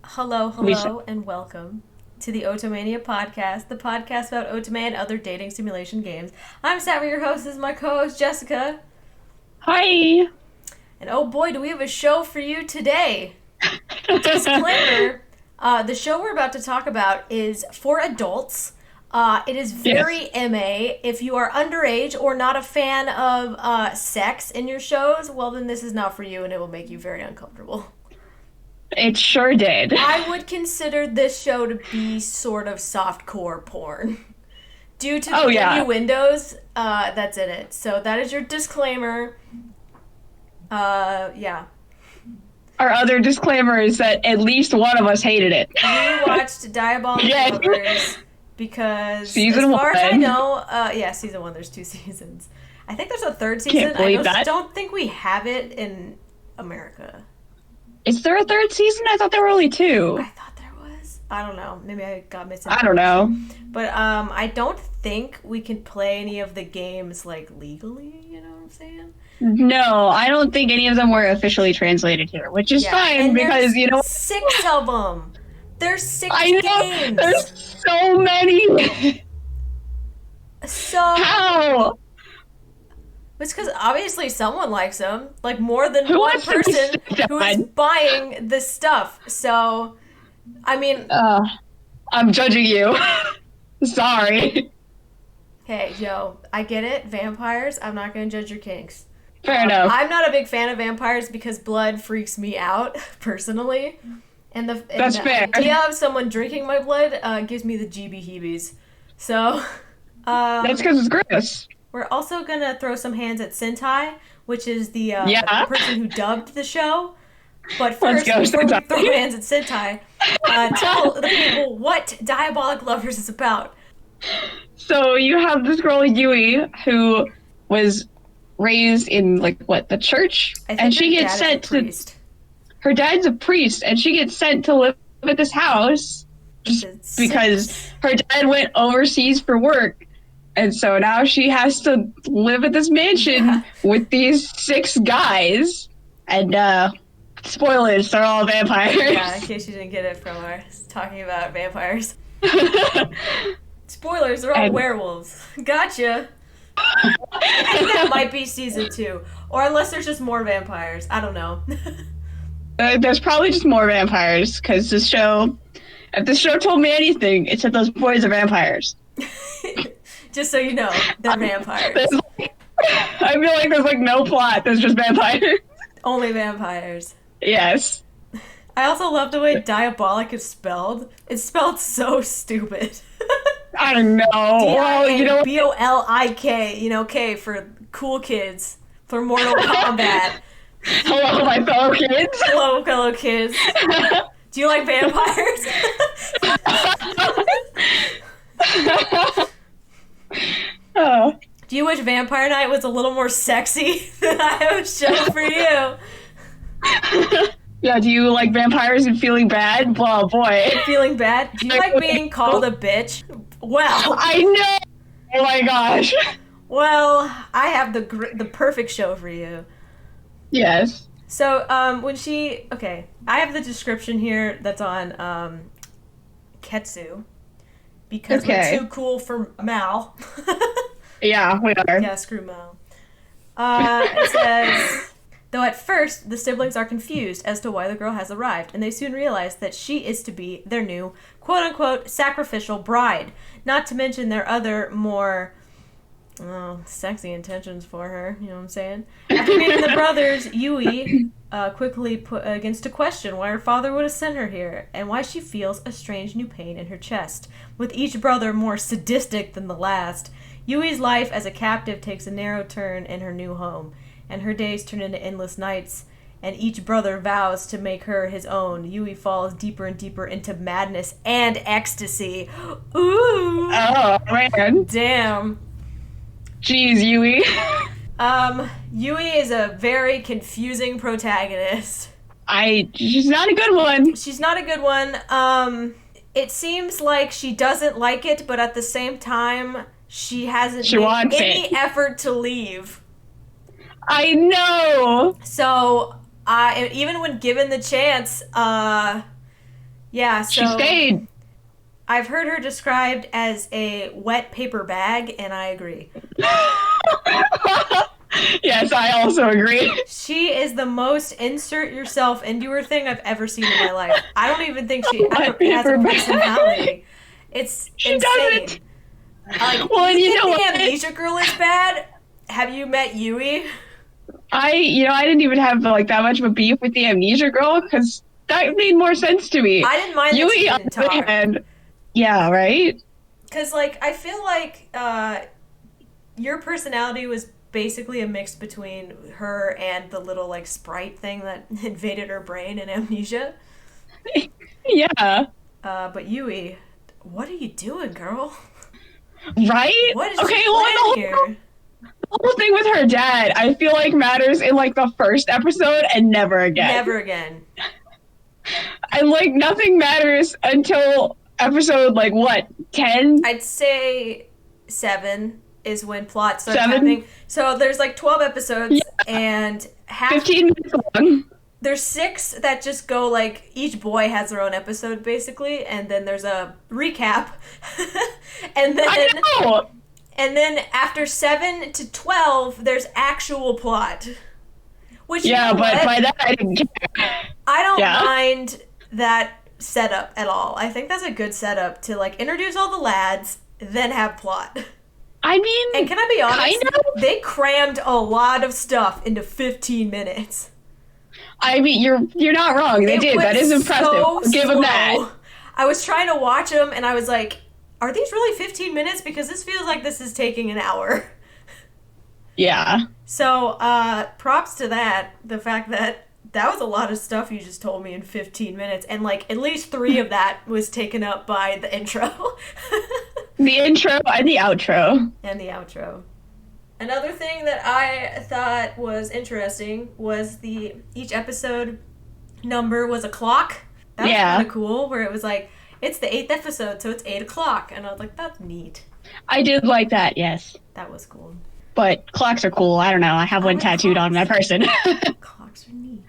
Hello, We should. hello, and welcome to the Oto-Mania podcast, the podcast about Otome and other dating simulation games. I'm Savvy, your host. This is my co-host, Jessica. Hi. And oh boy, do we have a show for you today. Disclaimer, the show we're about to talk about is for adults. It is Yes. very MA. If you are underage or not a fan of sex in your shows, well then this is not for you and it will make you very uncomfortable. It sure did. I would consider this show to be sort of softcore porn. Due to Oh, the yeah. many windows that's in it. So that is your disclaimer. Yeah. Our other disclaimer is that at least one of us hated it. We watched Diabolik Yeah. Lovers because, Season as far as I 1. know, yeah, season 1, there's 2 seasons. I think there's a third season. Can't believe I just that. don't think we have it in America. Is there a third season? I thought there were only I 2. thought there was. I don't know. Maybe I got I misinformed. don't know. But I don't think we can play any of the games like legally, you know what I'm saying? No, I don't think any of them were officially translated here, which is fine And because, there's you know, 6 of them. There's 6 I know games. there's so many. So How? it's because obviously someone likes them, like more than Who one wants to be person who is stepdad? buying this stuff. So, I mean, I'm judging you. Sorry. hey, yo, I get it. Vampires. I'm not gonna judge your kinks. Fair enough. I'm not a big fan of vampires because blood freaks me out personally, and That's the fair. idea of someone drinking my blood gives me the GB-heebies. So, That's because it's gross. we're also gonna throw some hands at Sentai, which is the Yeah. person who dubbed the show. But Let's first, go, before we Sentai. throw hands at Sentai, tell the people what Diabolik Lovers is about. So you have this girl Yui who was raised in the church, I think and she her gets dad is a sent to priest. her dad's a priest, and she gets sent to live at this house just It's because six. her dad went overseas for work, and so now she has to live at this mansion Yeah. with these 6 guys, and spoilers, they're all vampires. Yeah, in case you didn't get it from us talking about vampires. Spoilers, they're all And- werewolves. Gotcha. I think that might be season 2. Or unless there's just more vampires. I don't know. There's probably just more vampires because if this show told me anything, it's that those boys are vampires. Just so you know, they're vampires. I feel like there's no plot. There's just vampires. Only vampires. Yes. I also love the way Diabolik is spelled. It's spelled so stupid. I don't know. Well, you know what? D-I-A-B-O-L-I-K. You know, K for cool kids. For Mortal Kombat. Hello, my fellow kids. Hello, fellow kids. Do you like vampires? Oh. Do you wish Vampire Night was a little more sexy than I have a show for you? Yeah, do you like vampires and feeling bad? Well, boy. Feeling bad? Do you like being called a bitch? Well, I know. Oh my gosh. well, I have the perfect show for you. Yes. So, I have the description here that's on Ketsu because Okay. we're too cool for Mal. Yeah, we are. Yeah, screw Mal. It says, though at first the siblings are confused as to why the girl has arrived, and they soon realize that she is to be their new quote-unquote sacrificial bride. Not to mention their other more sexy intentions for her, you know what I'm saying? After meeting the brothers, Yui quickly begins to question why her father would have sent her here, and why she feels a strange new pain in her chest, with each brother more sadistic than the last. Yui's life as a captive takes a narrow turn in her new home, and her days turn into endless nights, and each brother vows to make her his own. Yui falls deeper and deeper into madness and ecstasy. Ooh! Oh, man. Damn. Jeez, Yui. Yui is a very confusing protagonist. She's not a good one. She's not a good one. It seems like she doesn't like it, but at the same time, she hasn't She made wants any it. effort to leave. I know. So, even when given the chance, Yeah, She so stayed. I've heard her described as a wet paper bag, and I agree. Yes, I also agree. She is the most insert yourself into her thing I've ever seen in my life. I don't even think she Wet has a paper bag. personality. It's She insane. doesn't. Like, Well, and you you think know the what? Amnesia Girl is bad? Have you met Yui? I didn't even have like that much of a beef with the Amnesia Girl because that made more sense to me. I didn't mind that she Yui, on didn't the other talk. hand, yeah, right? Because, like, I feel like your personality was basically a mix between her and the little, like, sprite thing that invaded her brain in Amnesia. Yeah, But Yui, what are you doing, girl? right? What is Okay, your well, plan here? the whole thing with her dad, I feel like matters in like the first episode and never again. Never again. And like nothing matters until episode like what 10? I'd say 7 is when plot starts 7? happening. So there's like 12 episodes, and half 15 minutes long. there's 6 that just go like each boy has their own episode basically, and then there's a recap, and I know. then after 7 to 12 there's actual plot. Which, Yeah, you know but what? by that I didn't care. I don't Yeah. mind that setup at all. I think that's a good setup to like introduce all the lads, then have plot. I mean, And can I be honest? kind of. They crammed a lot of stuff into 15 minutes. I mean, you're not wrong. They It did. was That is impressive. so I'll give them slow. that. I was trying to watch them and I was like, are these really 15 minutes? Because this feels like this is taking an hour. Yeah. So, props to that. The fact that was a lot of stuff you just told me in 15 minutes. And, like, at least 3 of that was taken up by the intro. The intro and the outro. And the outro. Another thing that I thought was interesting was each episode number was a clock. That was kind of cool, where it was like, it's the 8th episode, so it's 8 o'clock. And I was like, that's neat. I did like that, yes. That was cool. But clocks are cool. I don't know. I have one tattooed on my person. Clocks are neat.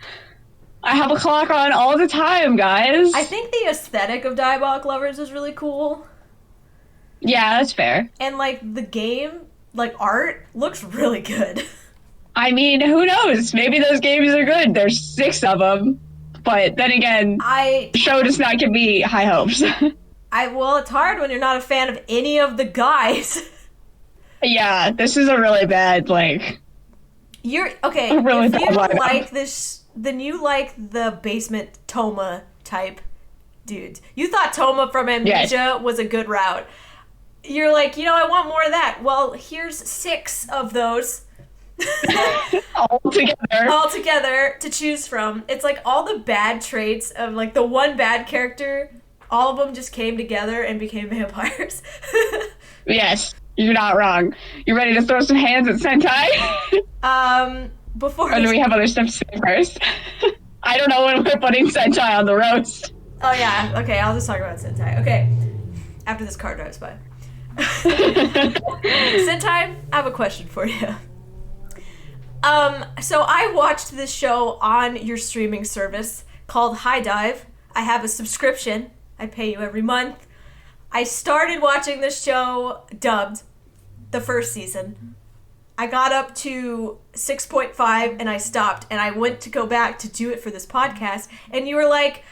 I have a clock on all the time, guys. I think the aesthetic of Diabolik Lovers is really cool. Yeah, that's fair. And, like, the game, like, art looks really good. I mean, who knows? Maybe those games are good. There's 6 of them. But then again, the show does not give me high hopes. Well, it's hard when you're not a fan of any of the guys. Yeah, this is a really bad, like... You're, okay, really if bad you lineup. like this, then you like the basement Toma type dudes. You thought Toma from Amnesia was a good route. You're like, I want more of that. Well, here's 6 of those. all together to choose from. It's like all the bad traits of like the one bad character, all of them just came together and became vampires. Yes, you're not wrong. You ready to throw some hands at Sentai? Before Or do we have other stuff to say first? I don't know when we're putting Sentai on the roast. Oh yeah, okay, I'll just talk about Sentai. Okay, after this car drives by. Sentai, I have a question for you. So I watched this show on your streaming service called High Dive. I have a subscription. I pay you every month. I started watching this show dubbed, the first season. I got up to 6.5 and I stopped, and I went to go back to do it for this podcast, and you were like,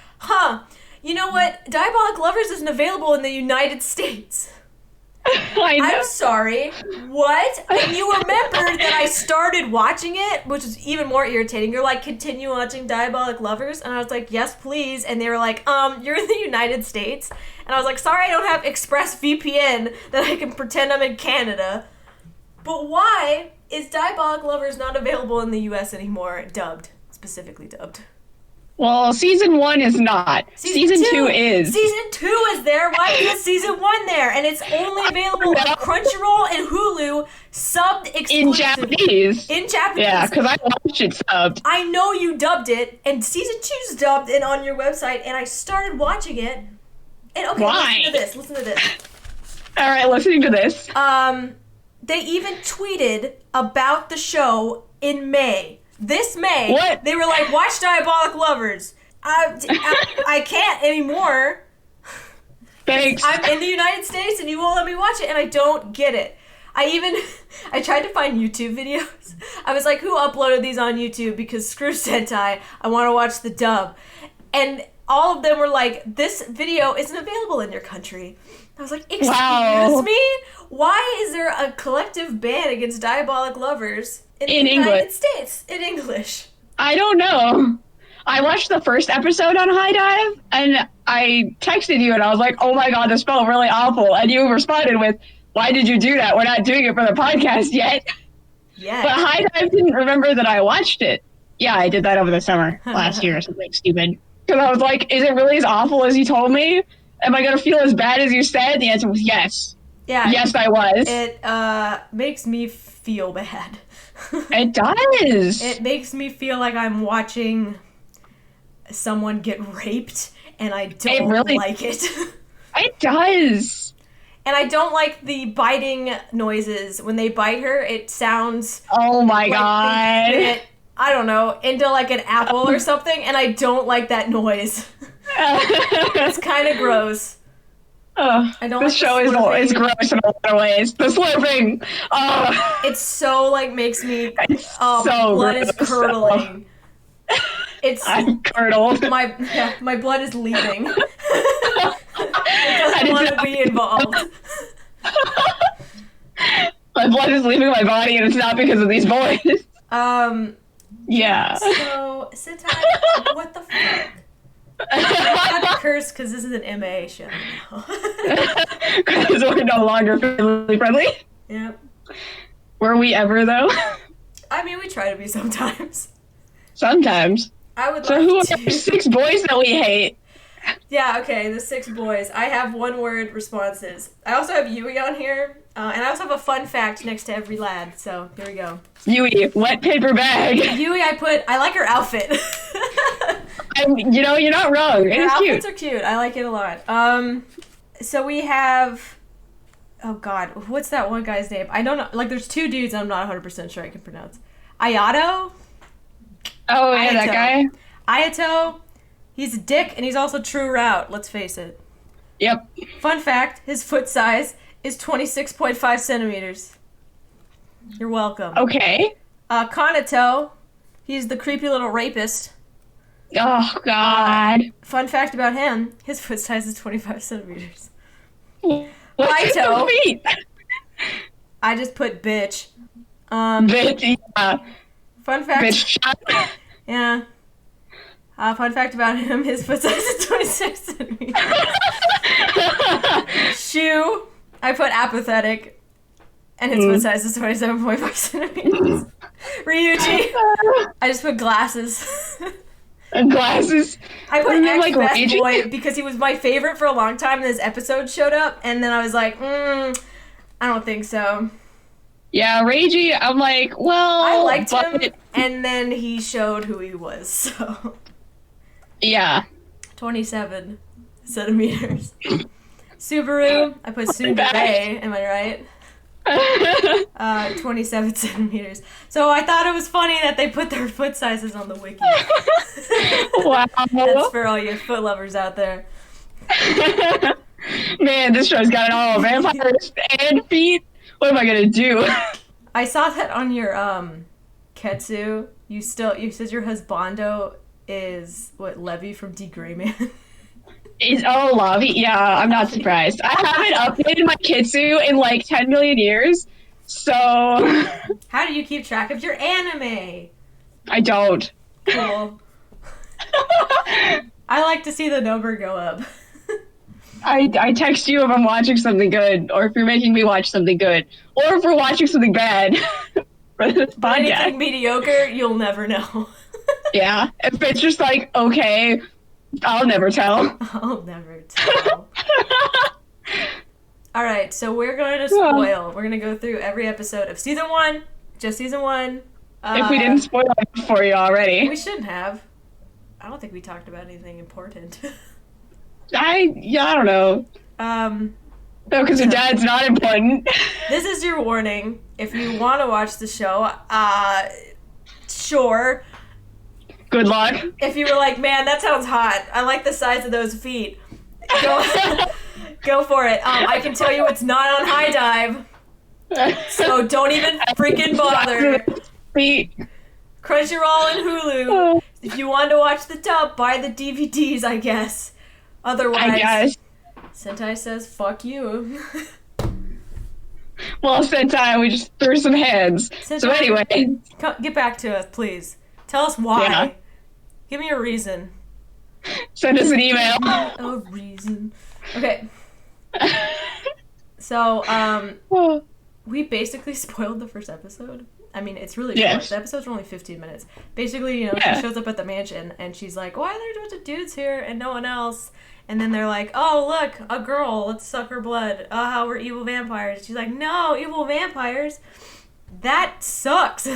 you know what? Diabolik Lovers isn't available in the United States. I know. I'm sorry. What? And you remembered that I started watching it, which is even more irritating. You're like, continue watching Diabolik Lovers? And I was like, yes, please. And they were like, you're in the United States. And I was like, sorry, I don't have ExpressVPN that I can pretend I'm in Canada. But why is Diabolik Lovers not available in the US anymore, dubbed? Specifically dubbed. Well, season 1 is not. Season 2 is. Season 2 is there. Why is season 1 there? And it's only available on Crunchyroll and Hulu, subbed exclusively. In Japanese. In Japanese. Yeah, because I watched it subbed. I know you dubbed it, and season 2's dubbed and on your website, and I started watching it. And okay, Why? Listen to this. All right, listening to this. They even tweeted about the show in May. This May, What? They were like, watch Diabolik Lovers. I can't anymore. Thanks. I'm in the United States and you won't let me watch it, and I don't get it. I tried to find YouTube videos. I was like, who uploaded these on YouTube? Because screw Sentai, I want to watch the dub. And all of them were like, this video isn't available in your country. I was like, excuse me? Why is there a collective ban against diabolic lovers in the United States in English? I don't know. I watched the first episode on High Dive, and I texted you, and I was like, oh my god, this felt really awful. And you responded with, why did you do that? We're not doing it for the podcast yet. Yeah. But High Dive didn't remember that I watched it. Yeah, I did that over the summer last year or something stupid. Because I was like, is it really as awful as you told me? Am I going to feel as bad as you said? The answer was yes. Yeah. Yes, I was. It makes me feel bad. It does. It makes me feel like I'm watching someone get raped, and I don't like it. It does. And I don't like the biting noises. When they bite her, it sounds... Oh my god. They bit, I don't know, into like an apple or something, and I don't like that noise. It's kind of gross. I don't this show is gross in a lot of ways. The slurping. It's so, like, makes me... so my blood is curdling. I'm curdled. My blood is leaving. It doesn't want to be involved. My blood is leaving my body, and it's not because of these boys. Yeah. So, Sentai, what the fuck? I'm not to curse because this is an MA show now. Because we're no longer family friendly. Yep. Were we ever, though? I mean, we try to be sometimes. Sometimes. I would. So who are the 6 boys that we hate? Yeah, okay, the 6 boys. I have one-word responses. I also have Yui on here, and I also have a fun fact next to every lad, so here we go. Yui, wet paper bag. Yui, I like her outfit. You're not wrong. It is cute. Her outfits are cute. I like it a lot. So we have... Oh, God. What's that one guy's name? I don't know. Like, there's 2 dudes I'm not 100% sure I can pronounce. Ayato? Oh, yeah, that guy? Ayato. He's a dick, and he's also true route. Let's face it. Yep. Fun fact, his foot size is 26.5 centimeters. You're welcome. Okay. Kanato. He's the creepy little rapist. Oh, God. Fun fact about him, his foot size is 25 centimeters. What's his feet? I just put bitch. Bitch, yeah. Fun fact. Bitch. Yeah. Fun fact about him, his foot size is 26 centimeters. Shoe, I put apathetic, and his foot size is 27.5 centimeters. Ryuji, I just put glasses. Glasses? I put ex-best boy because he was my favorite for a long time, and this episode showed up, and then I was like, I don't think so. Yeah, Reiji, I'm like, well... I liked him, and then he showed who he was, so... Yeah. 27 centimeters. Subaru, I put Tsundere, am I right? 27 centimeters. So I thought it was funny that they put their foot sizes on the wiki. Wow. That's for all you foot lovers out there. Man, this show's got it all. Vampires and feet. What am I gonna do? I saw that on your Ketsu. You said your husbando is Levy from D. Gray Man. Lavi? Yeah, I'm not surprised. I haven't updated my Kitsu in like 10 million years, so... How do you keep track of your anime? I don't. Cool. I like to see the number go up. I text you if I'm watching something good, or if you're making me watch something good, or if we're watching something bad. For this podcast. Anything mediocre, you'll never know. Yeah, if it's just like, okay, I'll never tell. I'll never tell. Alright, so we're going to spoil. We're going to go through every episode of Season 1, just Season 1. If we didn't spoil it for you already. We shouldn't have. I don't think we talked about anything important. I don't know. No, because your dad's not important. This is your warning. If you want to watch the show, sure. Good luck. If you were like, man, that sounds hot. I like the size of those feet. Go for it. I can tell you it's not on High Dive. So don't even freaking bother. Feet. Crunchyroll and Hulu. If you want to watch the dub, buy the DVDs, I guess. Otherwise, I guess. Sentai says, fuck you. Well, Sentai, we just threw some hands. Sentai, So anyway. Get back to us, please. Tell us why. Yeah. Give me a reason. Send us an email. A reason. Okay. So, we basically spoiled the first episode. I mean, it's really short. The episodes are only 15 minutes. Basically, she shows up at the mansion, and she's like, why are there a bunch of dudes here and no one else? And then they're like, oh, look, a girl. Let's suck her blood. Oh, we're evil vampires. She's like, no, evil vampires? That sucks.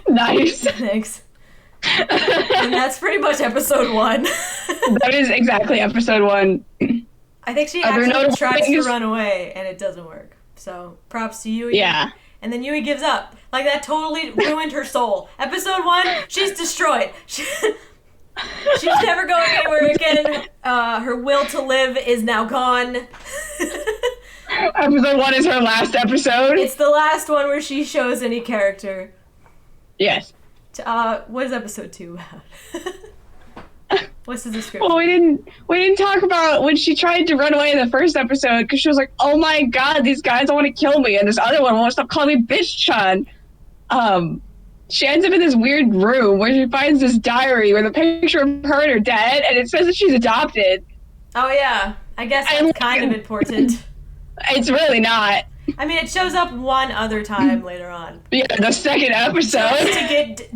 Nice. Thanks. And that's pretty much episode 1. That is exactly episode 1. I think she actually tries to run away, and it doesn't work. So, props to Yui. Yeah. And then Yui gives up. Like, that totally ruined her soul. Episode 1, she's destroyed. She's never going anywhere again. Her will to live is now gone. Episode 1 is her last episode. It's the last one where she shows any character. Yes. What is episode 2 about? What's the description? Well, we didn't talk about when she tried to run away in the first episode because she was like, "Oh my god, these guys want to kill me," and this other one won't stop calling me bitch-chan. She ends up in this weird room where she finds this diary with a picture of her and her dad, and it says that she's adopted. Oh yeah, I guess that's kind of important. It's really not. I mean, it shows up one other time later on. Yeah, the second episode. It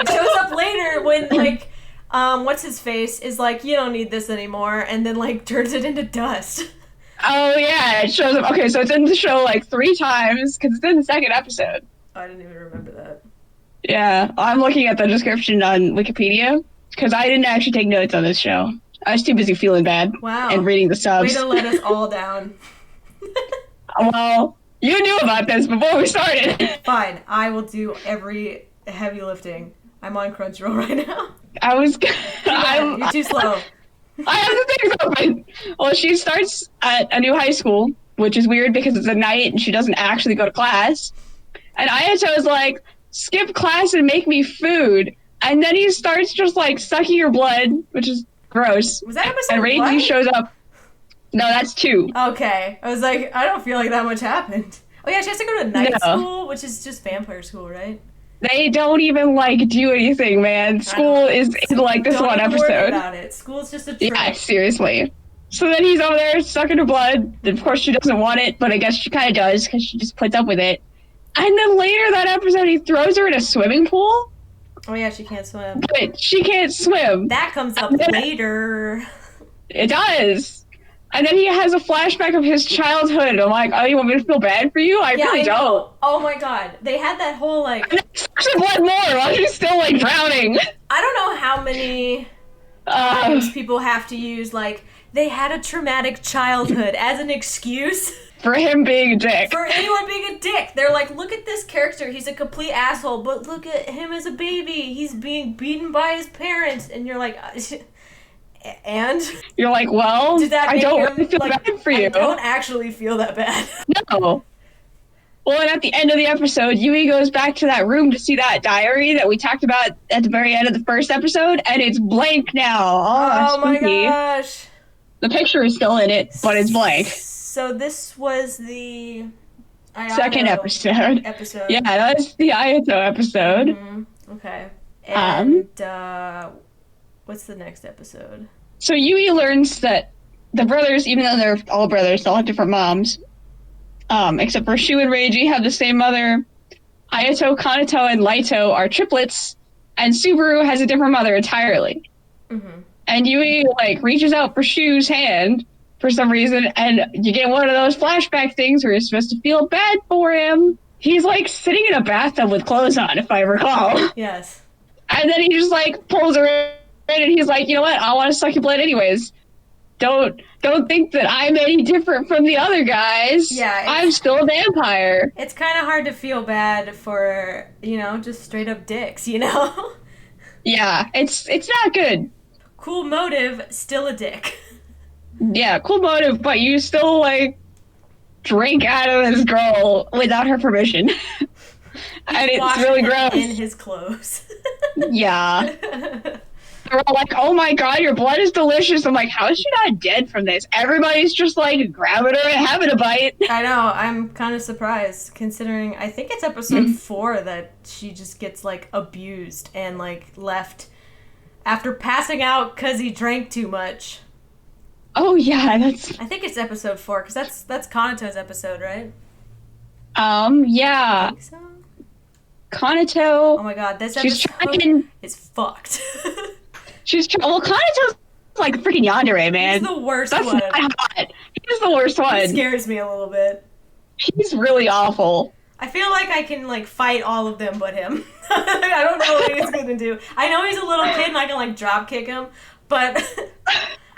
shows up later when, like, what's his face is like, you don't need this anymore, and then, like, turns it into dust. Oh, yeah, it shows up. Okay, so it's in the show, like, 3 times, because it's in the second episode. I didn't even remember that. Yeah, I'm looking at the description on Wikipedia, because I didn't actually take notes on this show. I was too busy feeling bad. Wow. And reading the subs. Way to let us all down. Well, you knew about this before we started. Fine, I will do every heavy lifting. I'm on Crunchyroll right now. You're too slow. I have the things open. Well, she starts at a new high school, which is weird because it's at night and she doesn't actually go to class. And Ayato is like, skip class and make me food. And then he starts just like sucking her blood, which is gross. Was that episode And Reiji shows up. No, that's 2. Okay. I was like, I don't feel like that much happened. Oh yeah, she has to go to night school, which is just vampire school, right? They don't even, like, do anything, man. School is in, like, this one episode. Don't worry about it. School's just a trick. Yeah, seriously. So then he's over there sucking her blood. Of course, she doesn't want it, but I guess she kind of does, because she just puts up with it. And then later that episode, he throws her in a swimming pool. Oh yeah, she can't swim. But she can't swim. That comes up later. It does. And then he has a flashback of his childhood. I'm like, oh, you want me to feel bad for you? I really don't. Oh my god. They had that whole, like... She blood more while she's still, like, drowning. I don't know how many times people have to use, like, they had a traumatic childhood as an excuse. For him being a dick. For anyone being a dick. They're like, look at this character. He's a complete asshole, but look at him as a baby. He's being beaten by his parents. And you're like... And? You're like, well, I don't really feel bad for you. I don't actually feel that bad. No. Well, and at the end of the episode, Yui goes back to that room to see that diary that we talked about at the very end of the first episode, and it's blank now. Oh my gosh. The picture is still in it, but it's blank. So this was the... second episode. Yeah, that was the Ayato episode. Mm-hmm. Okay. And, what's the next episode? So Yui learns that the brothers, even though they're all brothers, they all have different moms. Except for Shu and Reiji have the same mother. Ayato, Kanato, and Laito are triplets. And Subaru has a different mother entirely. Mm-hmm. And Yui, like, reaches out for Shu's hand for some reason. And you get one of those flashback things where you're supposed to feel bad for him. He's, like, sitting in a bathtub with clothes on, if I recall. Yes. And then he just, like, pulls her in. And he's like, you know what? I want to suck your blood anyways. don't think that I'm any different from the other guys. Yeah, I'm still a vampire. It's kind of hard to feel bad for, just straight up dicks, Yeah, it's not good. Cool motive, still a dick. Yeah, cool motive, but you still, drink out of this girl without her permission. And it's really gross. In his clothes. Yeah. They're all like, oh my god, your blood is delicious. I'm like, how is she not dead from this? Everybody's just, grabbing her and having a bite. I know, I'm kind of surprised, considering, I think it's episode 4 that she just gets, abused and, left after passing out because he drank too much. Oh, yeah, I think it's episode 4, because that's Kanato's episode, right? Yeah. I think so. Kanato. Oh my god, this episode is fucked. Kanato's freaking yandere, man. He's the worst That's one. Not hot. He's the worst one. He scares me a little bit. He's really awful. I feel like I can, fight all of them but him. I don't know what he's gonna do. I know he's a little kid and I can, drop kick him, but...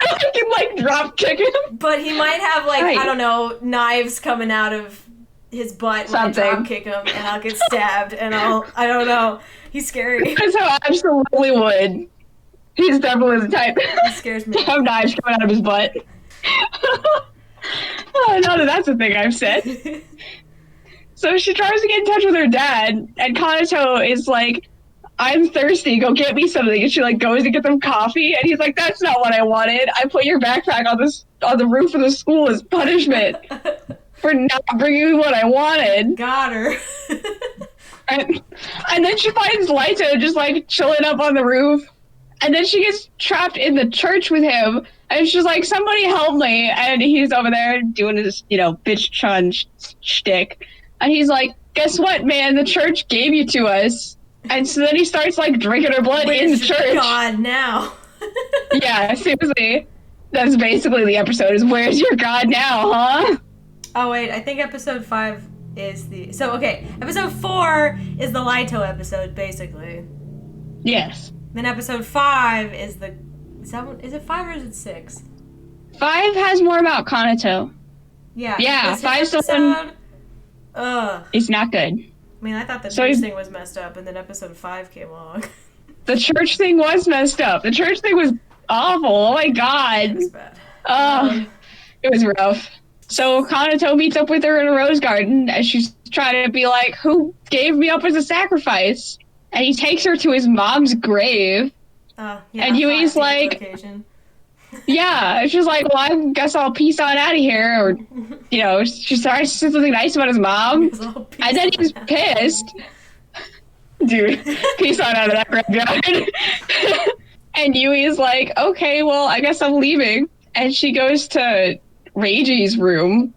I can, drop kick him. But he might have, right. I don't know, knives coming out of his butt when I drop kick him, and I'll get stabbed, and I don't know. He's scary. That's how I absolutely would. He's definitely the type. He scares me. To have knives coming out of his butt. Oh, no, that's a thing I've said. So she tries to get in touch with her dad, and Kanato is like, I'm thirsty, go get me something. And she goes to get them coffee, and he's like, that's not what I wanted. I put your backpack on the roof of the school as punishment for not bringing me what I wanted. Got her. and then she finds Laito just chilling up on the roof. And then she gets trapped in the church with him, and she's like, somebody help me. And he's over there doing his, bitch chun shtick. And he's like, guess what, man? The church gave you to us. And so then he starts, drinking her blood in the church. God, now. Yeah, seriously. That's basically the episode, is where's your God now, huh? Oh, wait, I think episode 5 is the... So, okay, episode 4 is the Laito episode, basically. Yes. Then episode 5 is the... Is it 5 or is it 6? 5 has more about Kanato. Yeah. Yeah, 5's the one... Ugh. It's not good. I mean, I thought the church thing was messed up, and then episode 5 came along. The church thing was messed up. The church thing was awful. Oh my god. It was bad. It was rough. So Kanato meets up with her in a rose garden, and she's trying to be like, who gave me up as a sacrifice? And he takes her to his mom's grave. Yeah, and Yui's like... Location. Yeah, she's like, well, I guess I'll peace on out of here, or, she starts to say something nice about his mom, and then he's pissed. Dude, peace on out of that graveyard. And Yui's like, okay, well, I guess I'm leaving. And she goes to Reiji's room,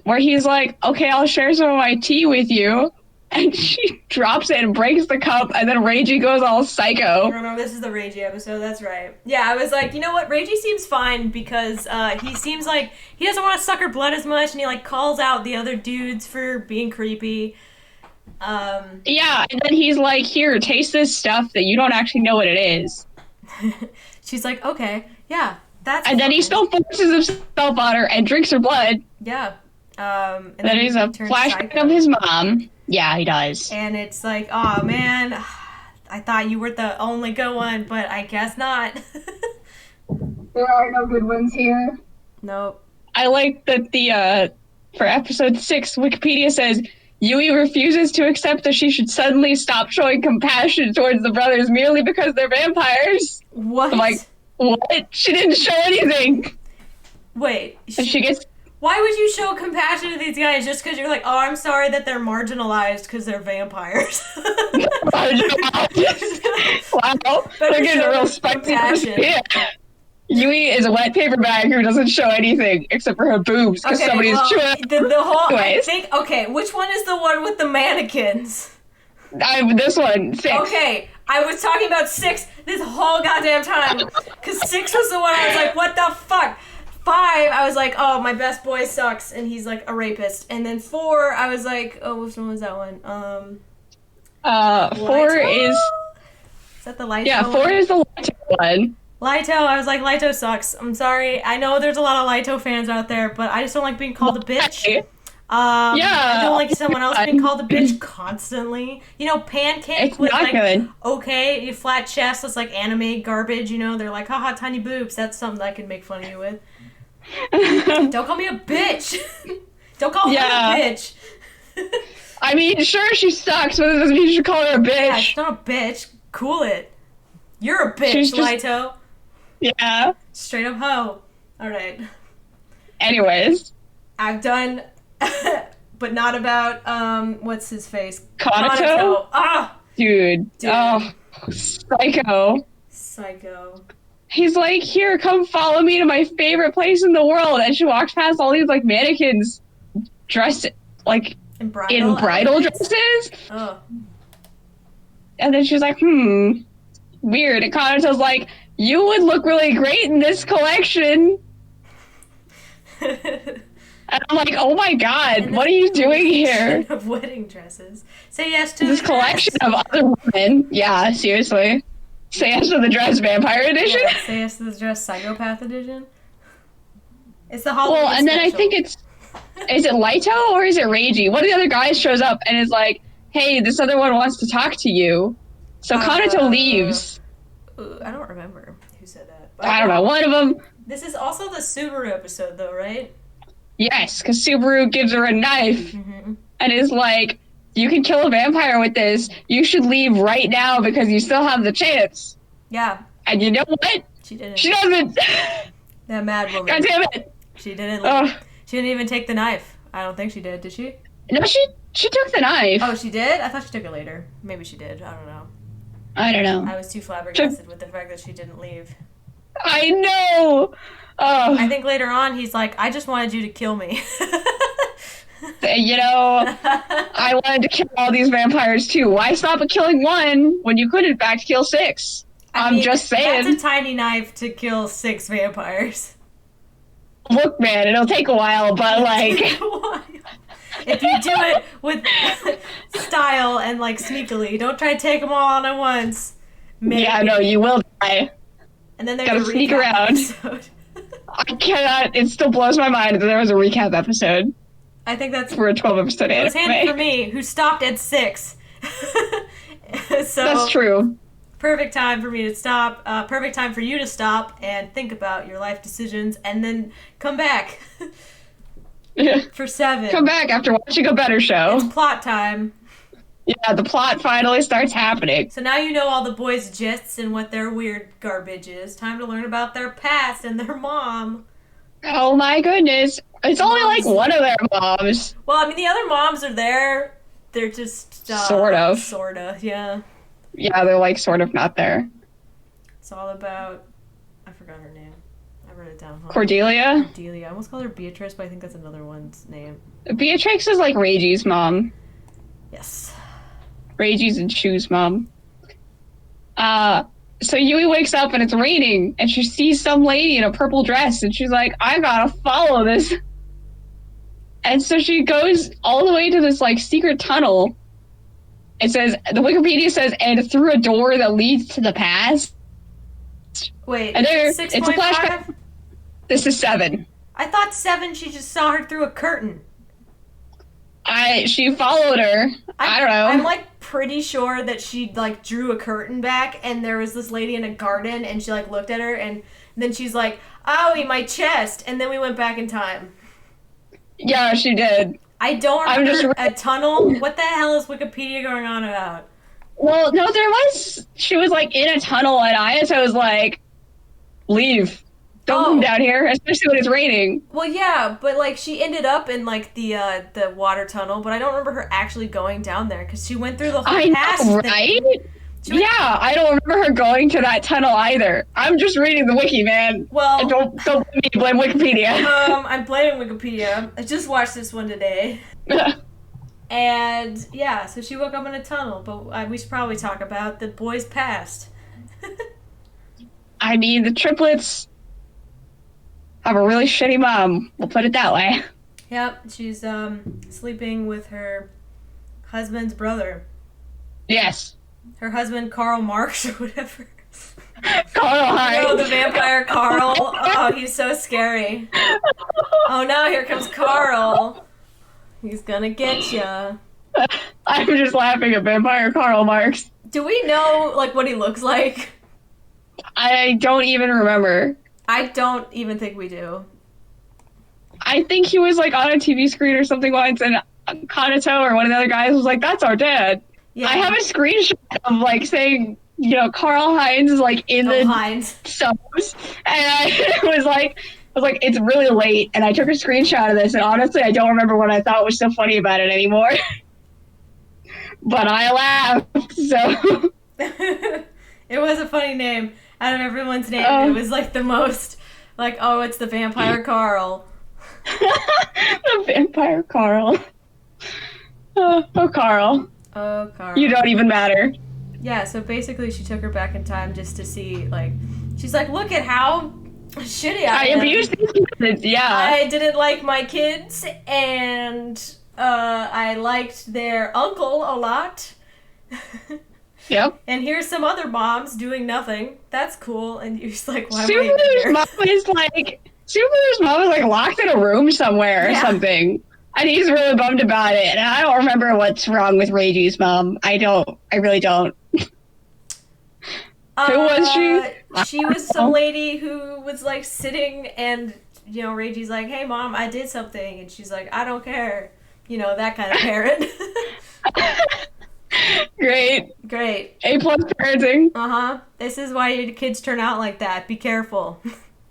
where he's like, okay, I'll share some of my tea with you. And she drops it and breaks the cup, and then Reiji goes all psycho. Remember, this is the Reiji episode, that's right. Yeah, I was like, you know what, Reiji seems fine, because he seems like he doesn't want to suck her blood as much, and he, calls out the other dudes for being creepy. Yeah, and then he's like, here, taste this stuff that you don't actually know what it is. She's like, okay, yeah, that's And then he still forces himself on her and drinks her blood. Yeah. And then he's a flashback of his mom. Yeah, he does. And it's like, oh man, I thought you were the only good one, but I guess not. There are no good ones here. Nope. I like that for episode 6, Wikipedia says, Yui refuses to accept that she should suddenly stop showing compassion towards the brothers merely because they're vampires. What? I'm like, what? She didn't show anything. Wait. And she gets... Why would you show compassion to these guys just because you're like, oh, I'm sorry that they're marginalized because they're vampires? Wow. They're getting a real spectacle. Yeah. Yui is a wet paper bag who doesn't show anything except for her boobs because somebody's chewing. The whole, I think, okay, which one is the one with the mannequins? This one, 6. Okay, I was talking about 6 this whole goddamn time because 6 was the one I was like, what the fuck? 5, I was like, oh, my best boy sucks, and he's like a rapist. And then 4, I was like, oh, which one was that one? 4 is that the light? Yeah, 4 is the light one. Laito, I was like, Laito sucks. I'm sorry. I know there's a lot of Laito fans out there, but I just don't like being called a bitch. I don't like someone else being called a bitch constantly. You know, Pancake It's was not like, good. okay, you flat chest, that's like anime garbage, you know? They're like, haha, tiny boobs. That's something I can make fun of you with. Don't call me a bitch. Don't call her a bitch. I mean, sure, she sucks, but it doesn't mean you should call her a bitch. Yeah, she's not a bitch. Cool it. You're a bitch, Laito. Yeah. Straight up hoe. Alright. Anyways. I've done, but not about, what's his face? Kanato? Ah! Dude. Oh, psycho. Psycho. He's like, here, come follow me to my favorite place in the world. And she walks past all these, like, mannequins dressed, like, in bridal dresses. Oh. And then she's like, weird. And Kanato's like, you would look really great in this collection. And I'm like, oh my god, what are you doing here? Of wedding dresses. Say yes to this collection of other women. Yeah, seriously. Say yes to the dress vampire edition? Yeah, say yes to the dress psychopath edition. It's the Halloween and then special. I think is it Laito or is it Reiji? One of the other guys shows up and is like, hey, this other one wants to talk to you. So Kanato leaves. I don't remember who said that. But I don't know, one of them. This is also the Subaru episode though, right? Yes, because Subaru gives her a knife and is like, you can kill a vampire with this. You should leave right now because you still have the chance. Yeah. And you know what? She didn't. She doesn't. That mad woman. God damn it. She didn't leave. She didn't even take the knife. I don't think she did she? No, she took the knife. Oh, she did? I thought she took it later. Maybe she did. I don't know. I don't know. I was too flabbergasted with the fact that she didn't leave. I know. Oh. I think later on he's like, I just wanted you to kill me. You know, I wanted to kill all these vampires too. Why stop at killing one when you could in fact kill 6? I'm just saying. That's a tiny knife to kill 6 vampires. Look, man, it'll take a while, but like... If you do it with style and like sneakily, don't try to take them all on at once. Maybe. Yeah, no, you will die. And then there's gotta sneak around. I cannot. It still blows my mind that there was a recap episode. I think that's for a 12-episode anime. It was handy for me, who stopped at 6. So that's true. Perfect time for me to stop. Perfect time for you to stop and think about your life decisions, and then come back for 7. Come back after watching a better show. It's plot time. Yeah, the plot finally starts happening. So now you know all the boys' gists and what their weird garbage is. Time to learn about their past and their mom. Oh my goodness. It's only like one of their moms. Well, I mean, the other moms are there. They're just... sort of. Sort of, yeah. Yeah, they're like sort of not there. It's all about... I forgot her name. I wrote it down. Cordelia? Cordelia. I almost called her Beatrice, but I think that's another one's name. Beatrix is like Reiji's mom. Yes. Reiji's and Shu's mom. So Yui wakes up and it's raining, and she sees some lady in a purple dress, and she's like, I gotta follow this. And so she goes all the way to this, like, secret tunnel. It says, the Wikipedia says, and through a door that leads to the past. Wait, and there, 6. it's a flashback. 5? This is 7. I thought 7, she just saw her through a curtain. She followed her. I don't know. I'm, like, pretty sure that she, like, drew a curtain back, and there was this lady in a garden, and she, like, looked at her, and then she's like, owie, my chest, and then we went back in time. Yeah, she did. I don't remember a tunnel. What the hell is Wikipedia going on about? Well, no, she was, like, in a tunnel, and Ayato was like, leave. Don't come down here, especially when it's raining. Well, yeah, but, like, she ended up in, like, the water tunnel, but I don't remember her actually going down there, because she went through the whole past know, right? Yeah, I don't remember her going to that tunnel either. I'm just reading the wiki, man. Well, and don't blame me, blame Wikipedia. I'm blaming Wikipedia. I just watched this one today. And, yeah, so she woke up in a tunnel, but we should probably talk about the boy's past. I mean, the triplets have a really shitty mom. We'll put it that way. Yep, she's sleeping with her husband's brother. Yes. Her husband, Karl Marx, or whatever. Karl, You know, the Karl. Oh, he's so scary. Oh no, here comes Karl. He's gonna get ya. I'm just laughing at Vampire Karl Marx. Do we know, like, what he looks like? I don't even remember. I don't even think we do. I think he was, like, on a TV screen or something once, and Kanato or one of the other guys was like, that's our dad. Yeah. I have a screenshot of, like, saying, you know, Karl Heinz is, like, in the subs, and I was like, it's really late, and I took a screenshot of this, and honestly, I don't remember what I thought was so funny about it anymore. But I laughed, so... It was a funny name. Out of everyone's name, it was, like, the most, like, oh, it's the Vampire Karl. The Vampire Karl. Oh, Karl. Oh, Karl. You don't even matter. Yeah, so basically she took her back in time just to see, like, she's like, look at how shitty I am. Abused these kids, yeah. I didn't like my kids, and I liked their uncle a lot. Yep. And here's some other moms doing nothing. That's cool. And you're just like, why Subaru's mom is like locked in a room somewhere or something. And he's really bummed about it. And I don't remember what's wrong with Reiji's mom. I really don't. Who was she? She was some lady who was like sitting and, you know, Reiji's like, hey mom, I did something. And she's like, I don't care. You know, that kind of parent. Great. A+ parenting. This is why your kids turn out like that. Be careful.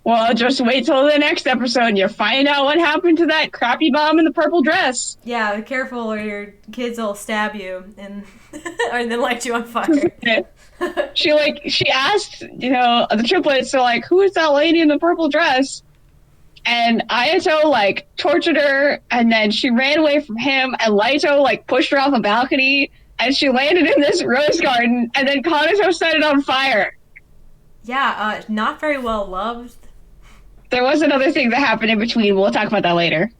Well, just wait till the next episode and you'll find out what happened to that crappy mom in the purple dress. Yeah, be careful or your kids will stab you and then light you on fire. She asked, you know, the triplets, so like, who is that lady in the purple dress? And Ayato, like, tortured her, and then she ran away from him, and Laito, like, pushed her off a balcony, and she landed in this rose garden, and then Kanato set it on fire. Yeah, not very well loved. There was another thing that happened in between. We'll talk about that later.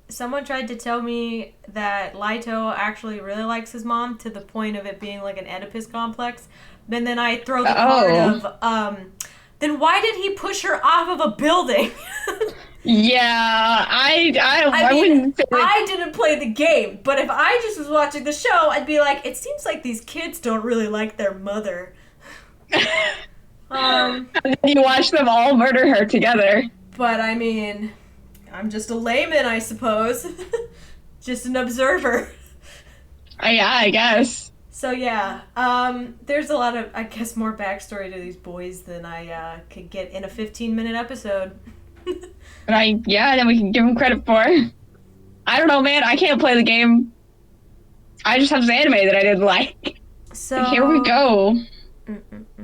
Someone tried to tell me that Laito actually really likes his mom to the point of it being like an Oedipus complex. And then I throw the card of, then why did he push her off of a building? Yeah, I wouldn't say that. I didn't play the game, but if I just was watching the show, I'd be like, it seems like these kids don't really like their mother. And then you watch them all murder her together. But I mean, I'm just a layman, I suppose. Just an observer. Yeah, I guess. So yeah, there's a lot of, I guess, more backstory to these boys than I could get in a 15-minute episode. And then we can give them credit for. I don't know, man. I can't play the game. I just have this anime that I didn't like. So and here we go.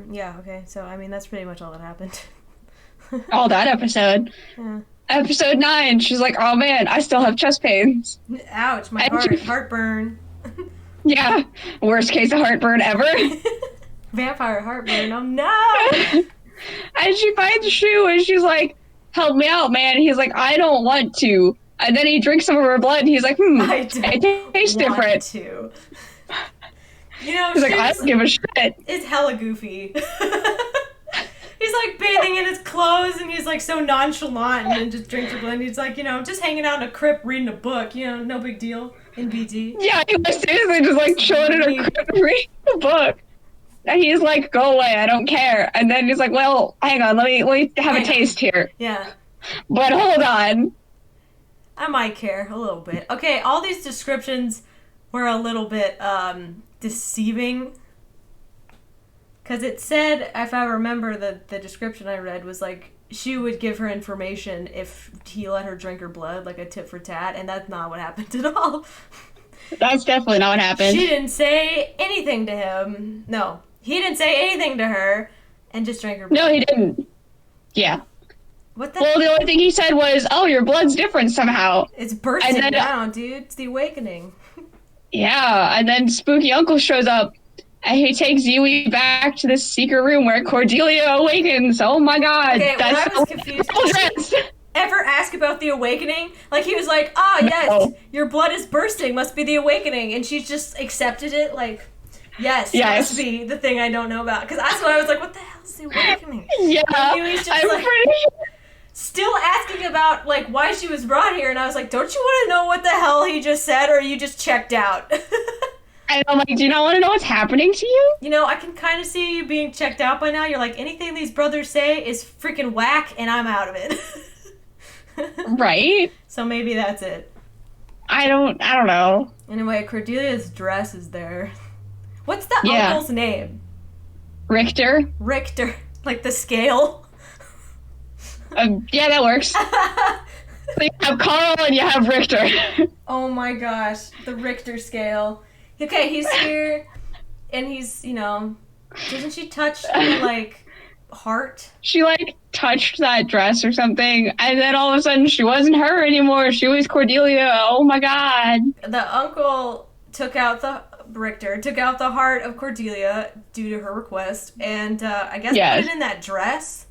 Yeah, okay. So, I mean, that's pretty much all that happened. All that episode. Yeah. Episode 9, she's like, oh man, I still have chest pains. Ouch, my heartburn. Yeah, worst case of heartburn ever. Vampire heartburn, oh no! And she finds Shu and she's like, help me out, man. And he's like, I don't want to. And then he drinks some of her blood and he's like, it tastes different. To. You know, he's like, I don't give a shit. It's hella goofy. He's like bathing in his clothes and he's like so nonchalant and then just drinks her blood. And he's like, you know, just hanging out in a crypt reading a book, you know, no big deal in BD. Yeah, he was seriously just like chilling in a crypt reading a book. And he's like, go away, I don't care. And then he's like, well, hang on, let me have a taste here. Yeah. But hold on. I might care a little bit. Okay, all these descriptions were a little bit deceiving. Because it said, if I remember, the description I read was like, she would give her information if he let her drink her blood, like a tit for tat, and that's not what happened at all. That's definitely not what happened. She didn't say anything to him. No, he didn't say anything to her, and just drank her blood. No, he didn't. Yeah. What the? Well, the only thing he said was, oh, your blood's different somehow. It's bursting down, dude. It's the awakening. Yeah, and then Spooky Uncle shows up, and he takes Yui back to this secret room where Cordelia awakens. Oh my god. Okay, that's I was confused. Did you ever ask about the awakening? Like, he was like, yes, your blood is bursting, must be the awakening. And she just accepted it, like, yes, must be the thing I don't know about. Because that's what I was like, what the hell is the awakening? Yeah, Yui's just I'm like, pretty sure. still asking about like why she was brought here, and I was like, don't you want to know what the hell he just said, or are you just checked out? And I'm like, do you not want to know what's happening to you? You know, I can kind of see you being checked out by now. You're like, anything these brothers say is freaking whack, and I'm out of it. Right? So maybe that's it. I don't know. Anyway, Cordelia's dress is there. What's the Yeah. uncle's name? Richter? Richter. Like the scale? Yeah, that works. So you have Karl and you have Richter. Oh my gosh, the Richter scale. Okay, he's here, and he's, you know, doesn't she touch her, like, heart? She, like, touched that dress or something, and then all of a sudden she wasn't her anymore. She was Cordelia. Oh my god. The uncle took out the heart of Cordelia due to her request, and I guess Yes. put it in that dress.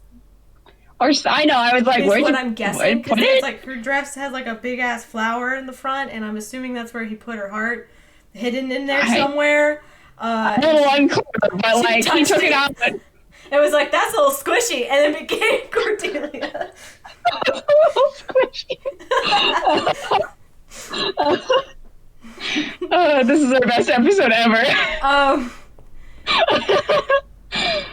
Or I know, I was like, Is where'd what you I'm guessing, put because it? it's like her dress has like a big ass flower in the front, and I'm assuming that's where he put her heart, hidden in there somewhere. A little unclear, but like he took it out. But... It was like, that's a little squishy, and it became Cordelia. a little squishy. This is our best episode ever.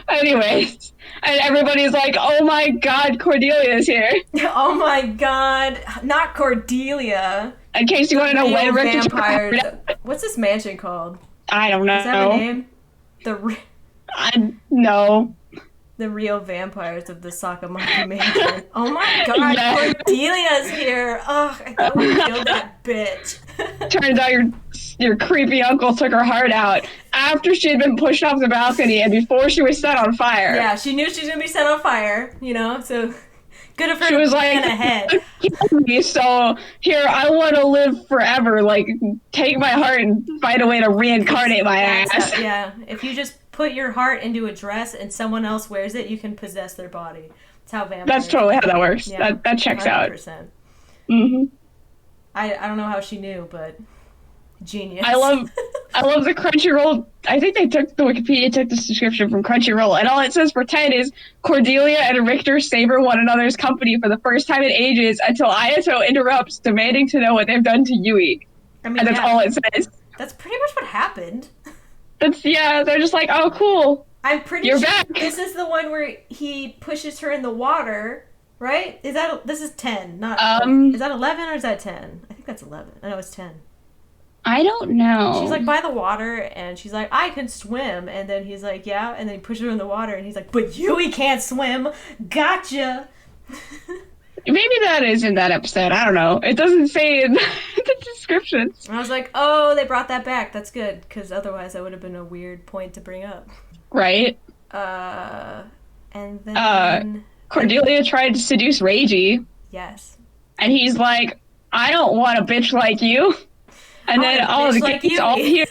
Anyways, and everybody's like, oh my god, Cordelia's here. Oh my god, not Cordelia. In case you want to know when Richter took her vampires. out. What's this mansion called? I don't know. Does that have a name? No. The real vampires of the Sakamaki Mansion. Oh my god, yes. Cordelia's here. Ugh, I thought we killed that bitch. Turns out your creepy uncle took her heart out after she had been pushed off the balcony and before she was set on fire. Yeah, she knew she was going to be set on fire, you know, so good of her she was like, ahead. So here, I want to live forever. Like, take my heart and find a way to reincarnate my ass. Yeah, if you just put your heart into a dress and someone else wears it, you can possess their body. That's how vampires. That's totally how that works. Yeah, that checks 100%. Out. Mm-hmm. I don't know how she knew, but genius. I love the Crunchyroll. I think the Wikipedia took this description from Crunchyroll, and all it says for 10 is Cordelia and Richter savor one another's company for the first time in ages until Ayato interrupts, demanding to know what they've done to Yui. I mean, and that's all it says. That's pretty much what happened. They're just like, oh, cool. I'm pretty You're sure back. This is the one where he pushes her in the water, right? This is 10, not is that 11 or is that 10? I think that's 11. I know it's 10. I don't know. She's like by the water and she's like, I can swim, and then he's like, yeah, and then he pushes her in the water and he's like, but Yui can't swim. Gotcha. Maybe that is in that episode. I don't know. It doesn't say in the descriptions. And I was like, oh, they brought that back. That's good, because otherwise that would have been a weird point to bring up. Right. And then Cordelia tried to seduce Reiji. Yes. And he's like, I don't want a bitch like you. And then all the kids all here.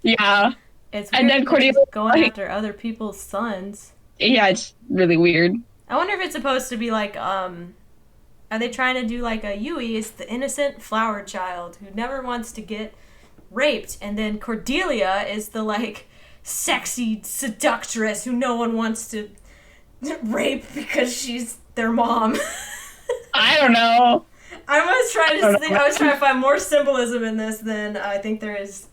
Yeah. It's weird, and then Cordelia going after other people's sons. Yeah, it's really weird. I wonder if it's supposed to be like, are they trying to do like a Yui is the innocent flower child who never wants to get raped, and then Cordelia is the like sexy seductress who no one wants to rape because she's their mom. I don't know. I was trying to find more symbolism in this than I think there is.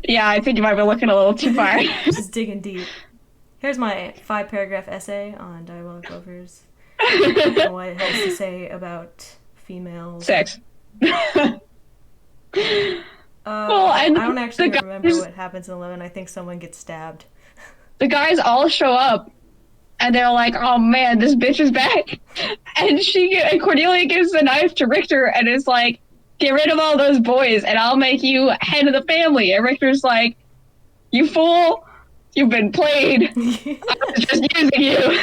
Yeah, I think you might be looking a little too far. Just digging deep. Here's my 5-paragraph essay on Diabolik lovers. And what it has to say about females. Sex. I don't actually remember what happens in 11. I think someone gets stabbed. The guys all show up, and they're like, "Oh man, this bitch is back!" And Cordelia gives the knife to Richter, and is like, "Get rid of all those boys, and I'll make you head of the family." And Richter's like, "You fool! You've been played. I was just using you."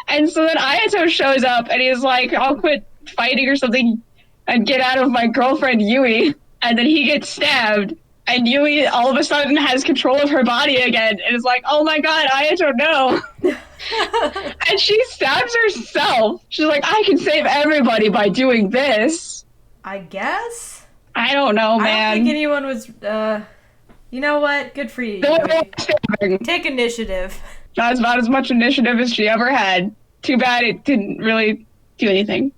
And so then Ayato shows up, and he's like, "I'll quit fighting or something, and get out of my girlfriend Yui." And then he gets stabbed. And Yui all of a sudden has control of her body again and is like, oh my god, Ayato, no. And she stabs herself. She's like, I can save everybody by doing this. I guess? I don't know, man. I don't think anyone was, You know what? Good for you, No more Yui. stabbing. Take initiative. That's about as much initiative as she ever had. Too bad it didn't really do anything.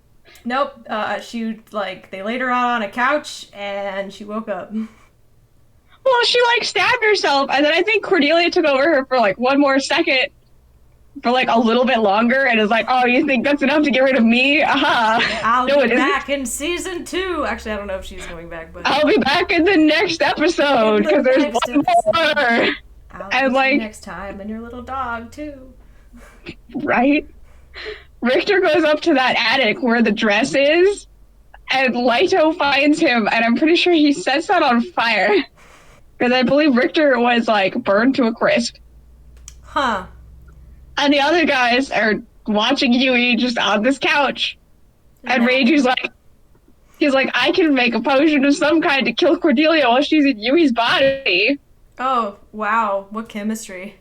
Nope. They laid her out on a couch, and she woke up. Well, she, like, stabbed herself, and then I think Cordelia took over her for, like, one more second, for, like, a little bit longer, and is like, oh, you think that's enough to get rid of me? Aha. I'll No, be it isn't. back in season 2. Actually, I don't know if she's going back, but I'll be back in the next episode, because there's next one more. I'll And, be like, next time, and your little dog too. right? Richter goes up to that attic where the dress is, and Leto finds him, and I'm pretty sure he sets that on fire. Because I believe Richter was, like, burned to a crisp. Huh. And the other guys are watching Yui just on this couch. And Reiju's like, he's like, I can make a potion of some kind to kill Cordelia while she's in Yui's body. Oh, wow. What chemistry.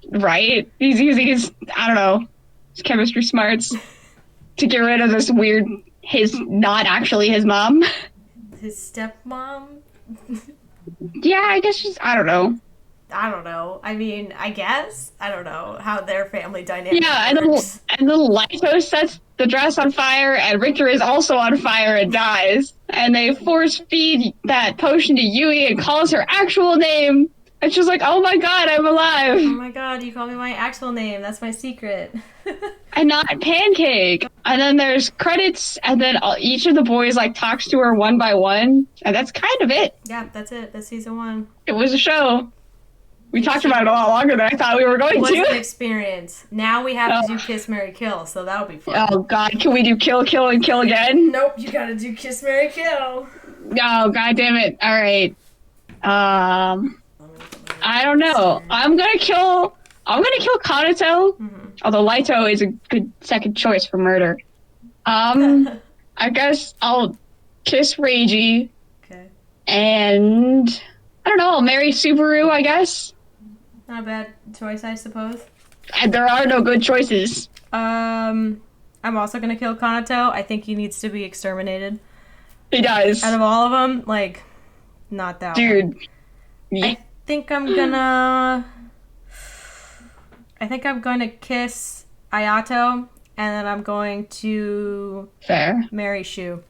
Right? He's using his, I don't know, his chemistry smarts to get rid of this weird, not actually his mom. His stepmom? Yeah, I guess she's, I don't know. I don't know. I mean, I guess. I don't know how their family dynamic Yeah, works. and then Leto sets the dress on fire, and Richter is also on fire and dies. And they force feed that potion to Yui and calls her actual name. And she's like, oh my god, I'm alive. Oh my god, you call me my actual name. That's my secret. And not Pancake. And then there's credits, and then each of the boys, like, talks to her one by one. And that's kind of it. Yeah, that's it. That's season 1. It was a show. We talked about it a lot longer than I thought we were going It was an to. experience. Now we have to do Kiss, Marry, Kill, so that'll be fun. Oh god, can we do Kill, Kill, and Kill again? Nope, you gotta do Kiss, Marry, Kill. Oh, god damn it. Alright. I don't know. I'm gonna kill Kanato. Mm-hmm. Although Leto is a good second choice for murder. I guess I'll kiss Reiji. Okay. And I don't know, I'll marry Subaru, I guess. Not a bad choice, I suppose. And there are no good choices. I'm also gonna kill Kanato. I think he needs to be exterminated. He does. Out of all of them, like, not that one. Dude. Yeah. I think I'm gonna kiss Ayato, and then I'm going to Fair. marry Shu.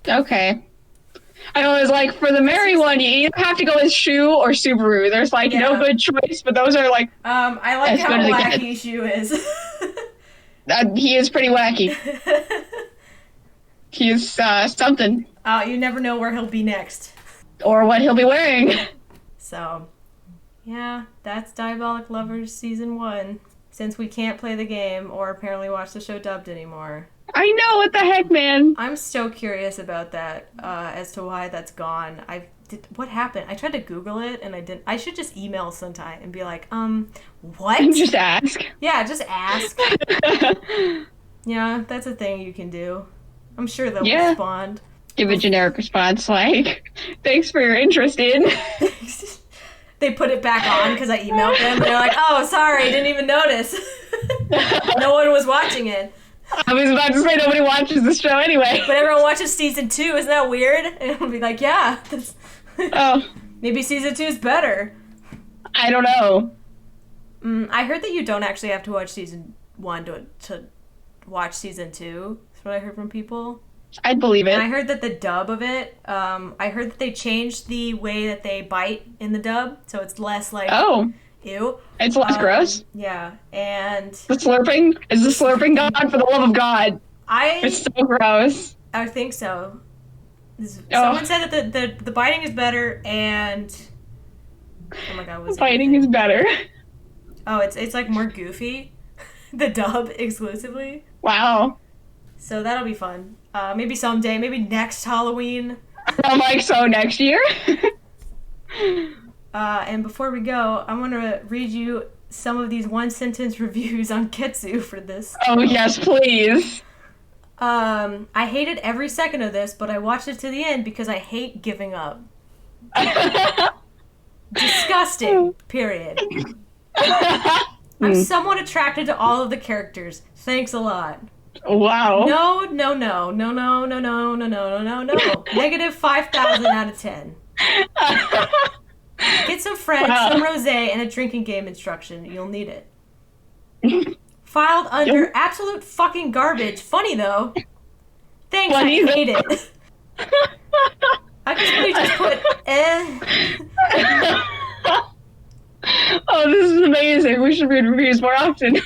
Okay. I know, it's like, for the Mary one, you either have to go with Shu or Subaru. There's, like, no good choice, but those are, like... I like as how good as it wacky gets. Shu is. He is pretty wacky. He is, something. You never know where he'll be next. Or what he'll be wearing. So, yeah, that's Diabolik Lovers Season 1. Since we can't play the game, or apparently watch the show dubbed anymore. I know, what the heck, man? I'm so curious about that, as to why that's gone. What happened? I tried to Google it, and I didn't. I should just email Sentai and be like, what? Just ask. Yeah, just ask. Yeah, that's a thing you can do. I'm sure they'll respond. Give a generic response like, thanks for your interest in. They put it back on because I emailed them, and they're like, oh, sorry, didn't even notice. No one was watching it. I was about to say nobody watches the show anyway. But everyone watches season 2, isn't that weird? And I'll be like, yeah. Maybe season 2 is better. I don't know. I heard that you don't actually have to watch season 1 to watch season 2. That's what I heard from people. I'd believe it. And I heard that the dub of it, I heard that they changed the way that they bite in the dub, so it's less like, ew. It's less gross? Yeah, and... The slurping? Is the slurping gone, for the love of God? It's so gross. I think so. Someone said that the biting is better, and... Oh my god, what's it? Biting is better. Oh, it's like more goofy. The dub exclusively. Wow. So that'll be fun. Maybe someday, maybe next Halloween. I'm like, so next year? And before we go, I want to read you some of these one-sentence reviews on Ketsu for this. Oh, yes, please. I hated every second of this, but I watched it to the end because I hate giving up. Disgusting. Period. I'm somewhat attracted to all of the characters. Thanks a lot. Wow. No. Negative 5,000 out of 10. Get some French, some rosé, and a drinking game instruction. You'll need it. Filed under absolute fucking garbage. Funny, though. Thanks, I hate it. I could really just put, Oh, this is amazing. We should read reviews more often.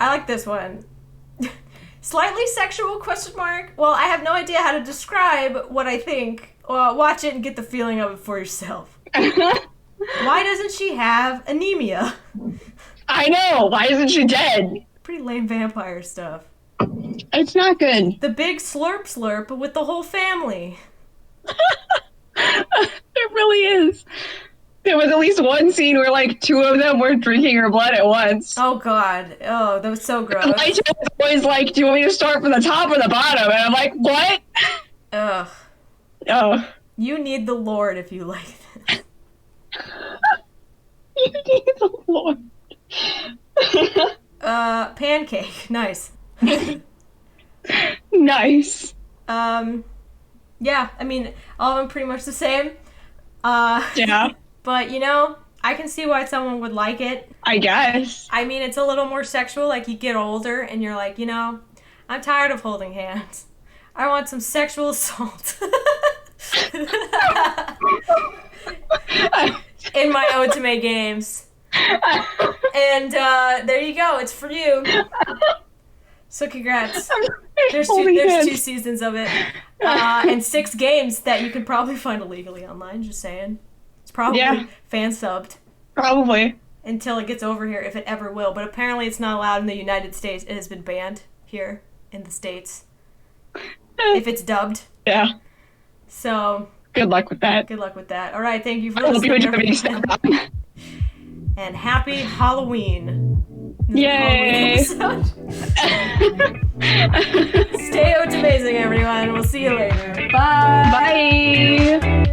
I like this one. Slightly sexual, question mark? Well, I have no idea how to describe what I think. Well, watch it and get the feeling of it for yourself. Why doesn't she have anemia? I know. Why isn't she dead? Pretty lame vampire stuff. It's not good. The big slurp with the whole family. It really is. There was at least one scene where, like, 2 of them were drinking her blood at once. Oh, God. Oh, that was so gross. My chat was always like, do you want me to start from the top or the bottom? And I'm like, what? Ugh. Oh. You need the Lord if you like this. You need the Lord. Pancake. Nice. Nice. Yeah, I mean, all of them pretty much the same. Yeah. But, you know, I can see why someone would like it. I guess. I mean, it's a little more sexual, like you get older and you're like, you know, I'm tired of holding hands. I want some sexual assault. In my Oto-Mania games. And there you go, it's for you. So congrats. There's 2 seasons of it. And 6 games that you can probably find illegally online, just saying. It's probably fan subbed. Probably. Until it gets over here, if it ever will. But apparently it's not allowed in the United States. It has been banned here in the States. If it's dubbed. Yeah. So. Good luck with that. Good luck with that. All right, thank you for listening. And happy Halloween. Yay! Halloween Stay Oto-Amazing, everyone. We'll see you later. Bye. Bye.